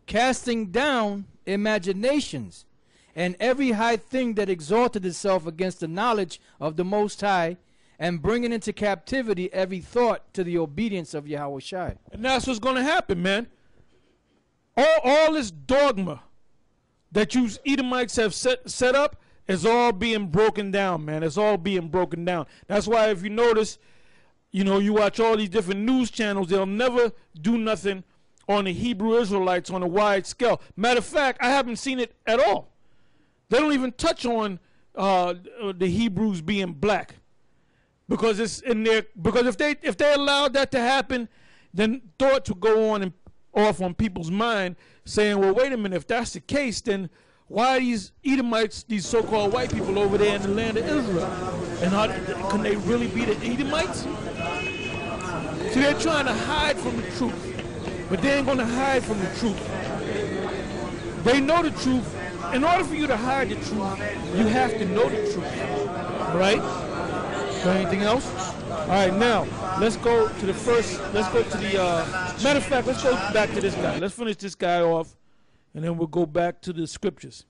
casting down imaginations and every high thing that exalted itself against the knowledge of the Most High, and bringing into captivity every thought to the obedience of Yahweh Shai. And that's what's going to happen, man. All this dogma that you Edomites have set up is all being broken down, man. It's all being broken down. That's why if you notice, you know, you watch all these different news channels, they'll never do nothing on the Hebrew Israelites on a wide scale. Matter of fact, I haven't seen it at all. They don't even touch on the Hebrews being black. Because it's in there. Because if they allowed that to happen, then thoughts would go on and off on people's mind, saying, "Well, wait a minute. If that's the case, then why are these Edomites, these so-called white people over there in the land of Israel? And can they really be the Edomites?" See, they're trying to hide from the truth, but they ain't going to hide from the truth. They know the truth. In order for you to hide the truth, you have to know the truth, right? Got anything else? All right, now let's go to the first. Let's go to the. Matter of fact, let's go back to this guy. Let's finish this guy off, and then we'll go back to the scriptures.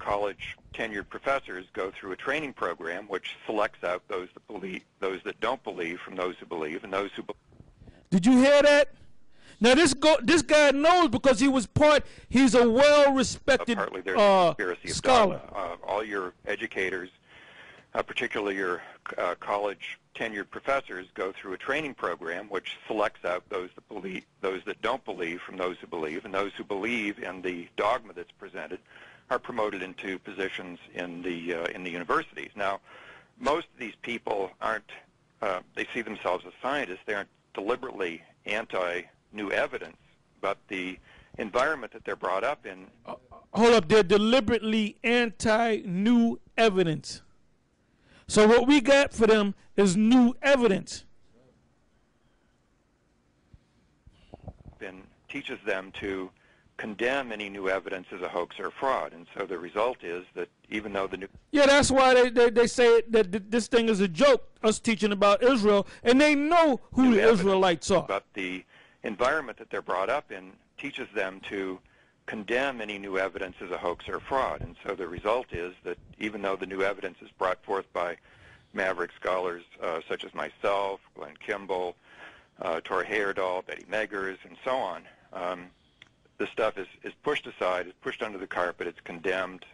College tenured professors go through a training program which selects out those that believe, those that don't believe, from those who believe, and those who. Did you hear that? Now this guy knows because he was part. He's a well-respected scholar. All your educators, particularly your college tenured professors, go through a training program which selects out those that believe, those that don't believe, from those who believe, and those who believe in the dogma that's presented are promoted into positions in the universities. Now, most of these people aren't. They see themselves as scientists. They aren't deliberately anti-new evidence, but the environment that they're brought up in. Hold up, they're deliberately anti-new evidence. So what we got for them is new evidence. And teaches them to condemn any new evidence as a hoax or a fraud. And so the result is that even though the new... Yeah, that's why they say that this thing is a joke, us teaching about Israel, and they know who the Israelites are. But the environment that they're brought up in teaches them to condemn any new evidence as a hoax or a fraud. And so the result is that even though the new evidence is brought forth by maverick scholars such as myself, Glenn Kimball, Tor Heyerdahl, Betty Meggers, and so on, this stuff is pushed aside, is pushed under the carpet, it's condemned.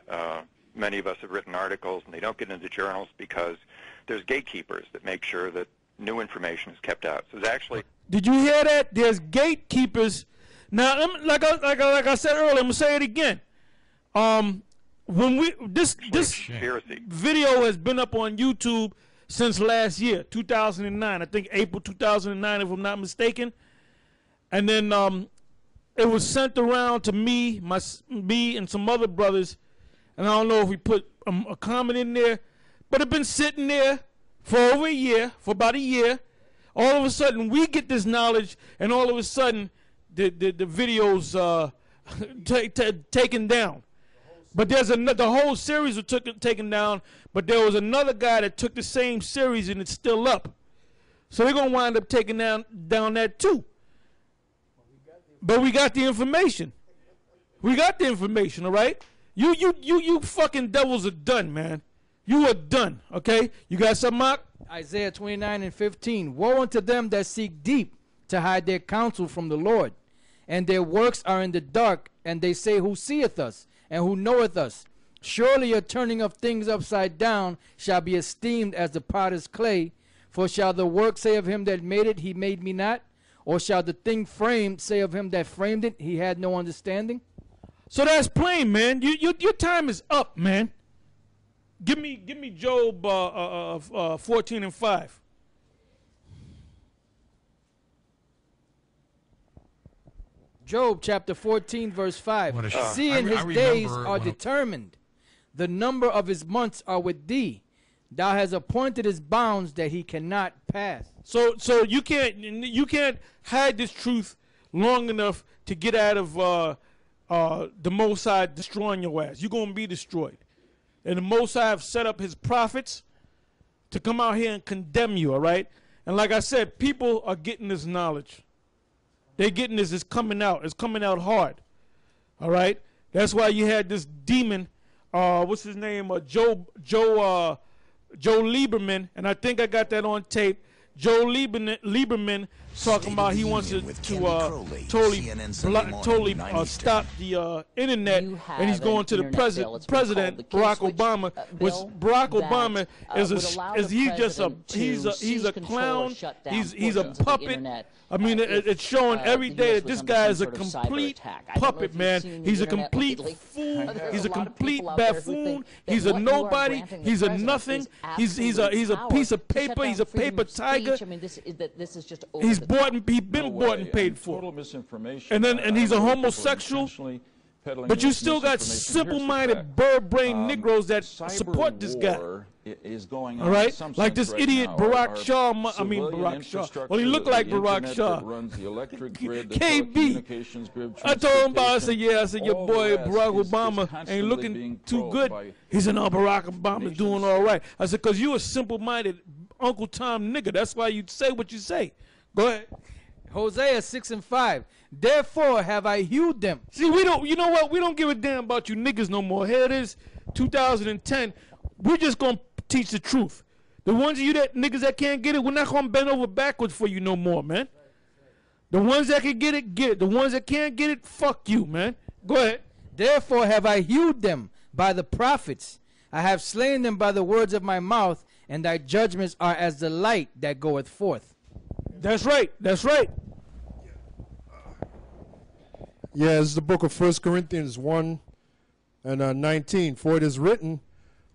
Many of us have written articles, and they don't get into journals because there's gatekeepers that make sure that new information is kept out. So there's actually... Did you hear that? There's gatekeepers. Now, like I said earlier, I'm gonna say it again. When this video has been up on YouTube since last year, 2009. I think April 2009, if I'm not mistaken. And then it was sent around to me and some other brothers. And I don't know if we put a comment in there, but it's been sitting there for over a year, for about a year. All of a sudden, we get this knowledge, and all of a sudden, the videos taken down. But there's the whole series was taken down, but there was another guy that took the same series, and it's still up. So they're going to wind up taking down that too. But we got the information. We got the information, all right? You fucking devils are done, man. You are done, okay? You got something, Mark? Isaiah 29:15. Woe unto them that seek deep to hide their counsel from the Lord, and their works are in the dark, and they say, who seeth us, and who knoweth us? Surely a turning of things upside down shall be esteemed as the potter's clay. For shall the work say of him that made it, he made me not? Or shall the thing framed say of him that framed it, he had no understanding? So that's plain, man. Your time is up, man. Give me Job 14:5. Job chapter 14 verse 5. Seeing his days are determined, the number of his months are with thee. Thou hast appointed his bounds that he cannot pass. So you can't hide this truth long enough to get out of the Most High destroying your ass. You're gonna be destroyed. And the Most High have set up his prophets to come out here and condemn you, all right? And like I said, people are getting this knowledge. they getting this is coming out. It's coming out hard. All right. That's why you had this demon. What's his name? Joe Lieberman, and I think I got that on tape. Joe Lieberman talking about he wants to totally stop the internet, and he's going to the president Barack Obama. Barack Obama he's a clown. He's a puppet. I mean, it's showing every day that this guy is a complete puppet, man. He's a complete fool. He's a complete buffoon. He's a nobody. He's a nothing. He's a piece of paper. He's a paper tiger. He's been bought and paid for. And he's a homosexual. But you still got simple-minded, bird-brained Negroes that support this guy. All right? Like this idiot Barack Shaw. Barack Shaw. Well, he looked like Barack Shaw. KB. I told him about it. I said, your boy Barack Obama ain't looking too good. He said, no, Barack Obama's doing all right. I said, because you a simple-minded Uncle Tom nigga. That's why you say what you say. Go ahead. Hosea 6:5. Therefore have I hewed them. See, we don't. You know what? We don't give a damn about you niggas no more. Here it is, 2010. We're just gonna teach the truth. The ones of you niggas that can't get it, we're not gonna bend over backwards for you no more, man. The ones that can get it, get it. The ones that can't get it, fuck you, man. Go ahead. Therefore have I hewed them by the prophets. I have slain them by the words of my mouth, and thy judgments are as the light that goeth forth. That's right. That's right. Yeah, it's the book of 1 Corinthians 1 and 19. For it is written,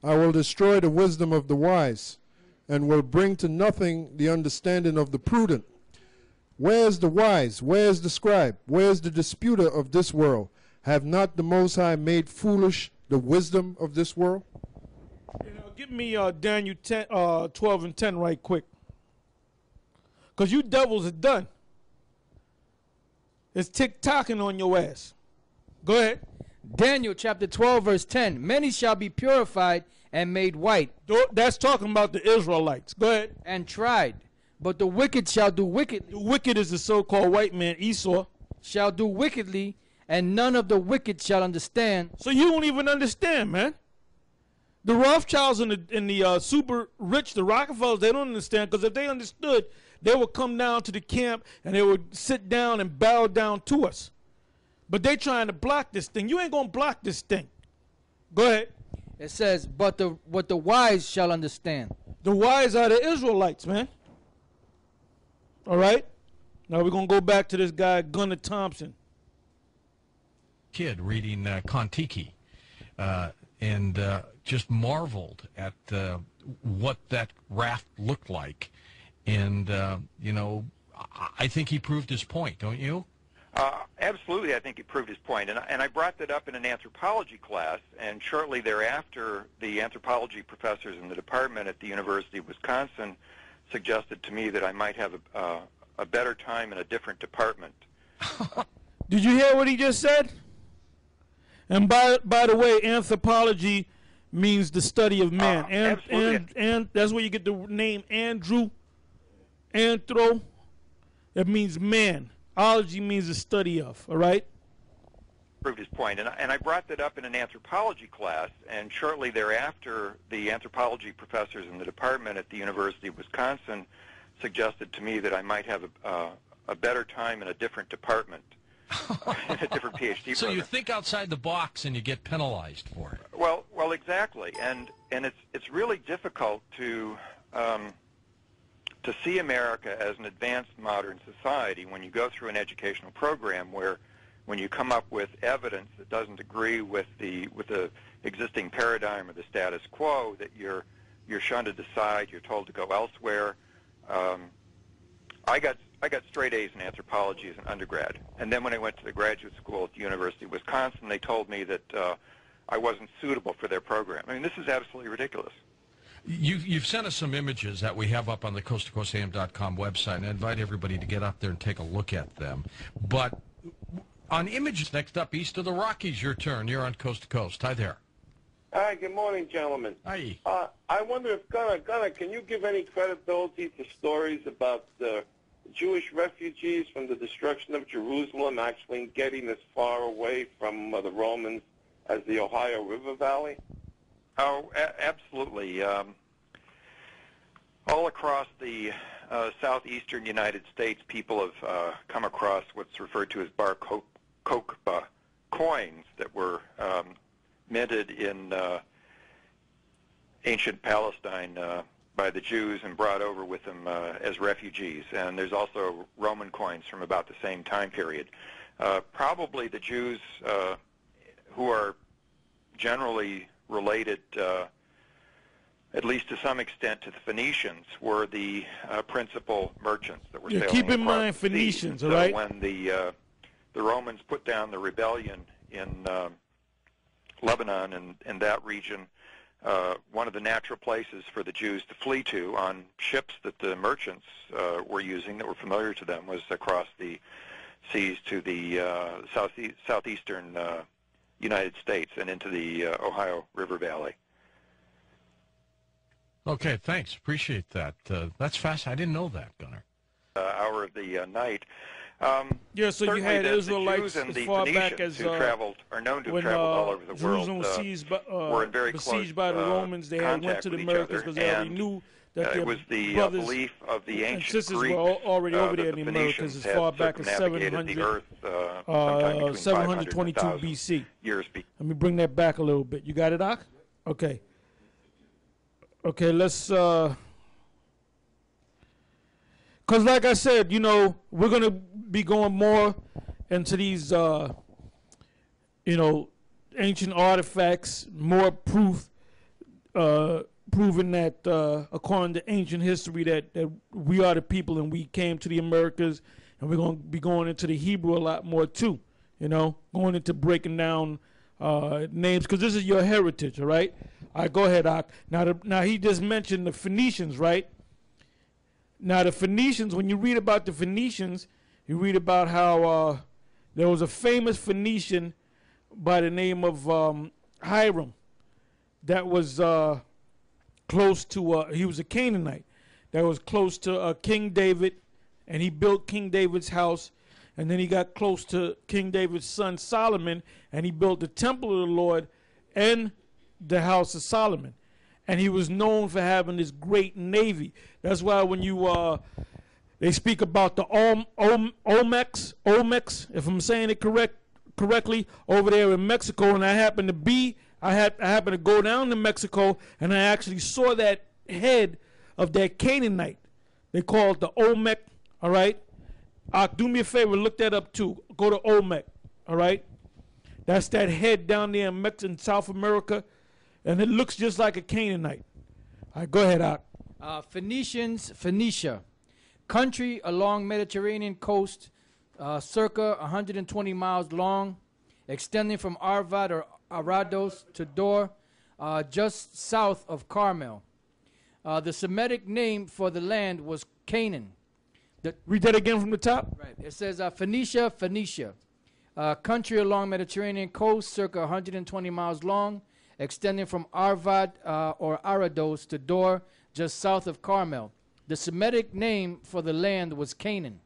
I will destroy the wisdom of the wise, and will bring to nothing the understanding of the prudent. Where is the wise? Where is the scribe? Where is the disputer of this world? Have not the Most High made foolish the wisdom of this world? Give me Daniel 12 and 10 right quick. Because you devils are done. It's tick-tocking on your ass. Go ahead. Daniel chapter 12, verse 10. Many shall be purified and made white. That's talking about the Israelites. Go ahead. And tried. But the wicked shall do wickedly. The wicked is the so-called white man, Esau. Shall do wickedly, and none of the wicked shall understand. So you don't even understand, man. The Rothschilds and the super rich, the Rockefellers, they don't understand, because if they understood, they would come down to the camp and they would sit down and bow down to us. But they trying to block this thing. You ain't going to block this thing. Go ahead. It says, but what the wise shall understand. The wise are the Israelites, man. All right? Now we're going to go back to this guy, Gunnar Thompson. Kid reading Kon-Tiki and just marveled at what that raft looked like. And, I think he proved his point, don't you? Absolutely, I think he proved his point. And I brought that up in an anthropology class, and shortly thereafter, the anthropology professors in the department at the University of Wisconsin suggested to me that I might have a better time in a different department. Did you hear what he just said? And by the way, anthropology means the study of man. And that's where you get the name Andrew. Anthro, it means man. Ology means the study of, all right? Proved his point. And I brought that up in an anthropology class, and shortly thereafter, the anthropology professors in the department at the University of Wisconsin suggested to me that I might have a better time in a different department, in a different PhD So program. you think outside the box and you get penalized for it. Well, exactly. And it's really difficult to see America as an advanced modern society when you go through an educational program where when you come up with evidence that doesn't agree with the existing paradigm or the status quo, that you're shunted aside, you're told to go elsewhere. I got straight A's in anthropology as an undergrad, and then when I went to the graduate school at the University of Wisconsin, they told me that I wasn't suitable for their program. I mean, this is absolutely ridiculous. You've sent us some images that we have up on the coasttocoastam.com website, and I invite everybody to get up there and take a look at them. But on images next up, east of the Rockies, your turn. You're on Coast to Coast. Hi there. Hi, good morning, gentlemen. Hi. I wonder if, Gunnar, can you give any credibility to stories about Jewish refugees from the destruction of Jerusalem actually getting as far away from the Romans as the Ohio River Valley? Oh, absolutely. All across the southeastern United States, people have come across what's referred to as bar kokhba coins that were minted in ancient Palestine by the Jews and brought over with them as refugees. And there's also Roman coins from about the same time period. Probably the Jews who are generally related, at least to some extent, to the Phoenicians, were the principal merchants that were sailing keep in across mind the sea. Phoenicians, So all right? when the Romans put down the rebellion in Lebanon and that region, one of the natural places for the Jews to flee to on ships that the merchants were using that were familiar to them was across the seas to the southeastern United States and into the Ohio River Valley. Okay, thanks. Appreciate that. That's fast. I didn't know that, Gunnar. Hour of the night. Yeah, so you Certainly had the Israelites Jews and as the far back Phoenicians as who traveled, are known to have when traveled all over the Jerusalem world. was seized by, were in very besieged close by the Romans. They had went contact to the with each Americas other, because they already and, knew that their it was the brothers belief of the and ancient sisters Greeks were already over there in that the the Americas Phoenicians as had far back as circumnavigated the earth sometime between 722 500 and 1,000 BC. years. Let me bring that back a little bit. You got it, Doc? Okay. Okay, let's because like I said, you know, we're going to be going more into these, you know, ancient artifacts, more proof, proving that according to ancient history that we are the people and we came to the Americas, and we're going to be going into the Hebrew a lot more too, you know, going into breaking down names, because this is your heritage, all right? All right, go ahead, Ak. Now he just mentioned the Phoenicians, right? Now, the Phoenicians, when you read about the Phoenicians, you read about how there was a famous Phoenician by the name of Hiram that was close to, he was a Canaanite, that was close to King David, and he built King David's house, and then he got close to King David's son Solomon, and he built the temple of the Lord and the house of Solomon. And he was known for having this great navy. That's why when you they speak about the Olmecs, if I'm saying it correctly, over there in Mexico, and I happened to go down to Mexico, and I actually saw that head of that Canaanite. They call it the Olmec. All right, do me a favor, look that up too. Go to Olmec. All right, that's that head down there in South America. And it looks just like a Canaanite. All right, go ahead, Ak. Phoenicia, country along Mediterranean coast, circa 120 miles long, extending from Arvad or Arados to Dor, just south of Carmel. The Semitic name for the land was Canaan. Read that again from the top. Right. It says Phoenicia, country along Mediterranean coast, circa 120 miles long, extending from Arvad or Arados to Dor, just south of Carmel. The Semitic name for the land was Canaan.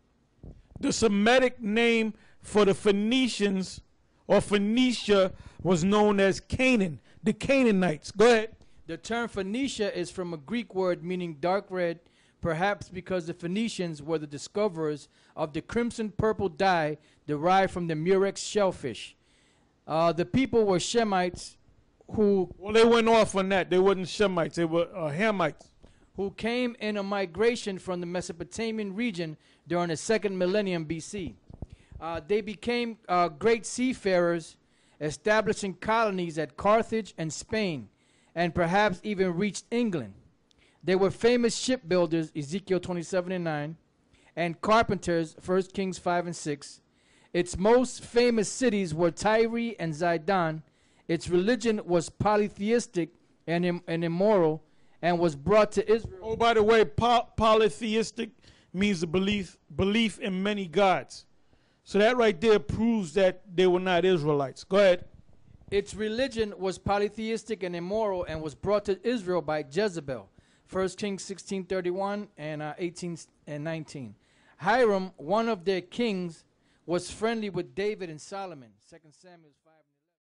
The Semitic name for the Phoenicians or Phoenicia was known as Canaan, the Canaanites. Go ahead. The term Phoenicia is from a Greek word meaning dark red, perhaps because the Phoenicians were the discoverers of the crimson purple dye derived from the murex shellfish. The people were Shemites who... Well, they went off on that. They weren't Shemites. They were Hamites. Who came in a migration from the Mesopotamian region during the 2nd millennium BC. They became great seafarers, establishing colonies at Carthage and Spain, and perhaps even reached England. They were famous shipbuilders, Ezekiel 27:9, and carpenters, 1 Kings 5 and 6. Its most famous cities were Tyre and Zidon. Its religion was polytheistic and immoral, and was brought to Israel. Oh, by the way, polytheistic means the belief in many gods. So that right there proves that they were not Israelites. Go ahead. Its religion was polytheistic and immoral, and was brought to Israel by Jezebel. 1 Kings 16:31 and 18 and 19. Hiram, one of their kings, was friendly with David and Solomon. 2 Samuel 5:11.